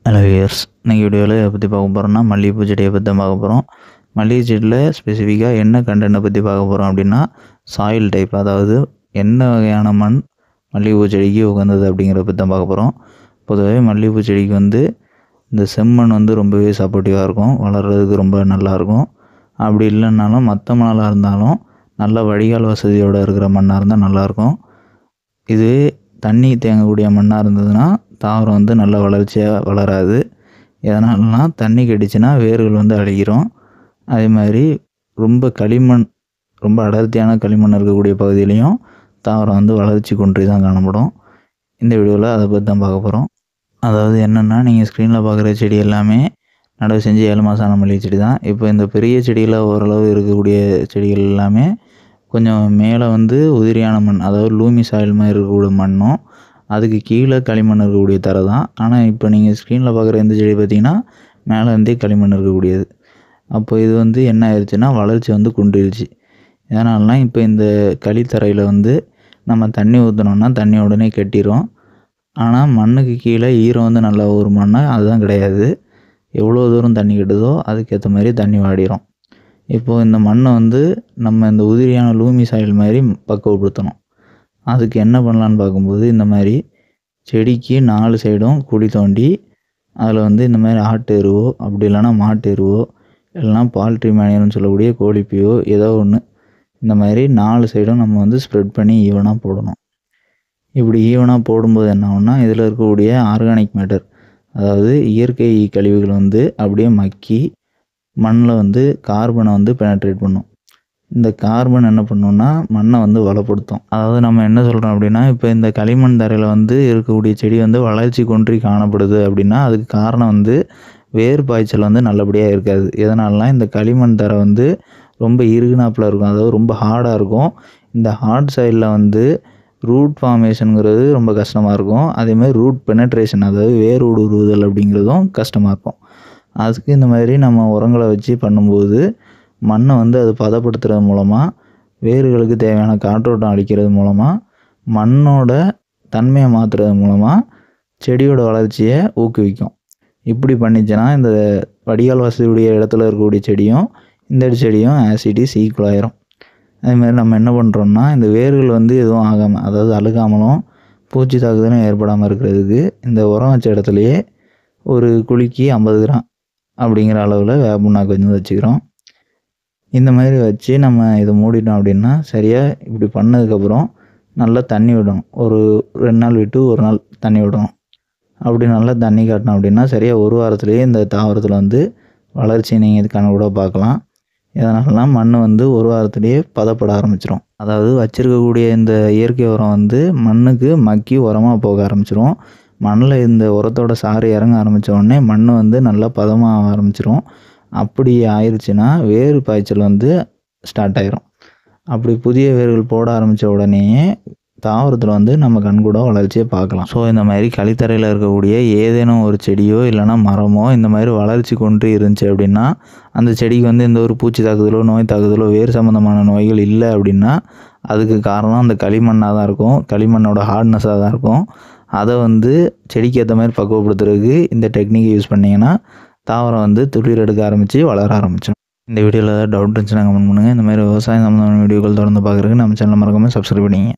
Hello viewers, இன்றைக்கி வீடியோவில் இதை பற்றி பார்க்க போகிறோம்னா மல்லிகைப்பூ செடியை பற்றி தான் பார்க்க போகிறோம். மல்லிகை செடியில் ஸ்பெசிஃபிக்காக என்ன கண்டென்ட்டை பற்றி பார்க்க போகிறோம் அப்படின்னா சாயில் டைப், அதாவது என்ன வகையான மண் மல்லிகைப்பூ செடிக்கு உகந்தது அப்படிங்கிறத பற்றி தான் பார்க்க போகிறோம். பொதுவாகவே மல்லிகைப்பூ செடிக்கு இந்த செம்மண் ரொம்பவே சப்போர்ட்டிவாக இருக்கும், வளர்கிறதுக்கு ரொம்ப நல்லாயிருக்கும். அப்படி இல்லைன்னாலும் மற்ற மணலாக இருந்தாலும் நல்ல வடிகால் வசதியோடு இருக்கிற மண்ணாக இருந்தால் நல்லாயிருக்கும். இது தண்ணி தேங்கக்கூடிய மண்ணாக இருந்ததுன்னா தாவரம் நல்ல வளர்ச்சியாக வளராது. எதனாலனா தண்ணி கெடிச்சுன்னா வேர்கள் அழுகிரும். அதே மாதிரி ரொம்ப களிமண், ரொம்ப அடர்த்தியான களிமண் இருக்கக்கூடிய பகுதியிலையும் தாவரம் வளர்ச்சி குன்றி தான் காணப்படும். இந்த வீடியோவில் அதை பற்றி தான் பார்க்க போகிறோம். அதாவது என்னென்னா, நீங்கள் ஸ்க்ரீனில் பார்க்குற செடி எல்லாமே நடவு செஞ்சு 7 மாதம் ஆன மல்லிகை செடி தான். இப்போ இந்த பெரிய செடியில் ஓரளவு இருக்கக்கூடிய செடிகள் எல்லாமே கொஞ்சம் மேலே உதிரியான மண், அதாவது லூமி சாயில் மாதிரி இருக்கக்கூடிய மண்ணும் அதுக்கு கீழே களிமண் இருக்கக்கூடிய தரை தான். ஆனால் இப்போ நீங்கள் ஸ்க்ரீனில் பார்க்குற இந்த செடி பார்த்திங்கன்னா மேலே களிமண் இருக்கக்கூடியது. அப்போ இது என்ன ஆயிடுச்சுன்னா வளர்ச்சி குன்றிடுச்சு. எதனாலனா இப்போ இந்த களித்தரையில் நம்ம தண்ணி ஊற்றினோன்னா தண்ணி உடனே கெட்டிடும். ஆனால் மண்ணுக்கு கீழே ஈரம் நல்லா ஊறுமான்னா அதுதான் கிடையாது. எவ்வளோ தூரம் தண்ணி கெட்டுதோ அதுக்கேற்ற மாதிரி தண்ணி வாடிடும். இப்போது இந்த மண்ணை நம்ம இந்த உதிரியான லூமி சாயில் மாதிரி பக்குவப்படுத்தணும். அதுக்கு என்ன பண்ணலான்னு பார்க்கும்போது, இந்த மாதிரி செடிக்கு 4 சைடும் குழி தோண்டி அதில் இந்த மாதிரி ஆட்டு எருவோ அப்படி இல்லைனா மாட்டு எருவோ இல்லைனா பால்ட்ரி மேனியர்னு சொல்லக்கூடிய கோழிப்பையோ ஏதோ ஒன்று இந்த மாதிரி 4 சைடும் நம்ம ஸ்ப்ரெட் பண்ணி ஈவனாக போடணும். இப்படி ஈவனாக போடும்போது என்ன ஆகும்னா, இதில் இருக்கக்கூடிய ஆர்கானிக் மேட்டர், அதாவது இயற்கை கழிவுகள் அப்படியே மக்கி மண்ணில் கார்பனை பெனட்ரேட் பண்ணும். இந்த கார்பன் என்ன பண்ணுன்னா மண்ணை வளப்படுத்தும். அதாவது நம்ம என்ன சொல்கிறோம் அப்படின்னா, இப்போ இந்த களிமண் தரையில் இருக்கக்கூடிய செடி வளர்ச்சி குன்றி காணப்படுது அப்படின்னா அதுக்கு காரணம் வேர் பாய்ச்சல் நல்லபடியாக இருக்காது. எதனாலனா இந்த களிமண் தரை ரொம்ப இறுகுனாப்பில் இருக்கும், அதாவது ரொம்ப ஹார்டாக இருக்கும். இந்த ஹார்ட் சைடில் ரூட் ஃபார்மேஷனுங்கிறது ரொம்ப கஷ்டமாக இருக்கும். அதேமாதிரி ரூட் பெனட்ரேஷன், அதாவது வேர் ஊடுருவுதல் அப்படிங்கிறதும் கஷ்டமாக இருக்கும். அதுக்கு இந்த மாதிரி நம்ம உரங்களை வச்சு பண்ணும்போது மண்ணை அது பதப்படுத்துறது மூலமாக, வேர்களுக்கு தேவையான காற்றோட்டம் அளிக்கிறது மூலமாக, மண்ணோட தன்மையை மாற்றுறது மூலமாக செடியோட வளர்ச்சியை ஊக்குவிக்கும். இப்படி பண்ணிச்சுன்னா இந்த வடிகால் வசதியுடைய இடத்துல இருக்கக்கூடிய செடியும் இந்த செடியும் ஆசிடிஸ் ஈக்குவல் ஆயிரும். அதேமாதிரி நம்ம என்ன பண்ணுறோம்னா, இந்த வேர்கள் எதுவும் ஆகாமல், அதாவது அழுகாமலும் பூச்சி தாக்குதலும் ஏற்படாமல் இருக்கிறதுக்கு இந்த உரம் வச்ச இடத்துலையே ஒரு குழிக்கு 50 கிராம் அப்படிங்கிற அளவில் வேப்பண்ணாக்கு வச்சுக்கிறோம். இந்த மாதிரி வச்சு நம்ம இதை மூடிட்டோம் அப்படின்னா சரியாக இப்படி பண்ணதுக்கப்புறம் நல்லா தண்ணி விடணும். ஒரு 2 நாள் விட்டு 1 நாள் தண்ணி விடணும். அப்படி நல்லா தண்ணி காட்டினோம் அப்படின்னா சரியாக 1 வாரத்துலேயே இந்த தாவரத்தில் வளர்ச்சி நீங்கள் இதுக்கான கூட பார்க்கலாம். இதனாலலாம் மண் 1 வாரத்துலேயே பதப்பட ஆரம்பிச்சிடும். அதாவது வச்சுருக்கக்கூடிய இந்த இயற்கை உரம் மண்ணுக்கு மக்கி உரமாக போக ஆரம்பிச்சிடும். மண்ணில் இந்த உரத்தோட சாறு இறங்க ஆரம்பித்த உடனே மண் நல்லா பதமாக ஆரம்பிச்சிடும். அப்படி ஆயிடுச்சுன்னா வேர் பாய்ச்சல் ஸ்டார்ட் ஆயிரும். அப்படி புதிய வேர்கள் போட ஆரம்பித்த உடனேயே தாவரத்தில் நம்ம கண்கூட வளர்ச்சியை பார்க்கலாம். ஸோ இந்த மாதிரி களித்தரையில் இருக்கக்கூடிய ஏதேனும் ஒரு செடியோ இல்லைனா மரமோ இந்த மாதிரி வளர்ச்சி கொண்டு இருந்துச்சு அப்படின்னா அந்த செடிக்கு எந்த ஒரு பூச்சி தாக்குதலோ நோய் தாக்குதலோ வேறு சம்மந்தமான நோய்கள் இல்லை அப்படின்னா அதுக்கு காரணம் அந்த களிமண்ணாக தான் இருக்கும், களிமண்ணோட ஹார்ட்னஸாக தான் இருக்கும். அதை செடிக்கு ஏற்ற மாதிரி பக்குவப்படுத்துறதுக்கு இந்த டெக்னிக்கை யூஸ் பண்ணிங்கன்னா தாவரம் துளிர் எடுக்க ஆரம்பித்து வளர ஆரம்பிச்சிடும். இந்த வீடியோவில் ஏதாவது டவுட் இருந்துச்சுன்னா கமெண்ட் பண்ணுங்கள். இந்த மாதிரி விவசாயம் சம்மந்தமான வீடியோக்கள் தொடர்ந்து பார்க்குறதுக்கு நம்ம சேனலை மறக்காமல் சப்ஸ்கிரைப் பண்ணிங்க.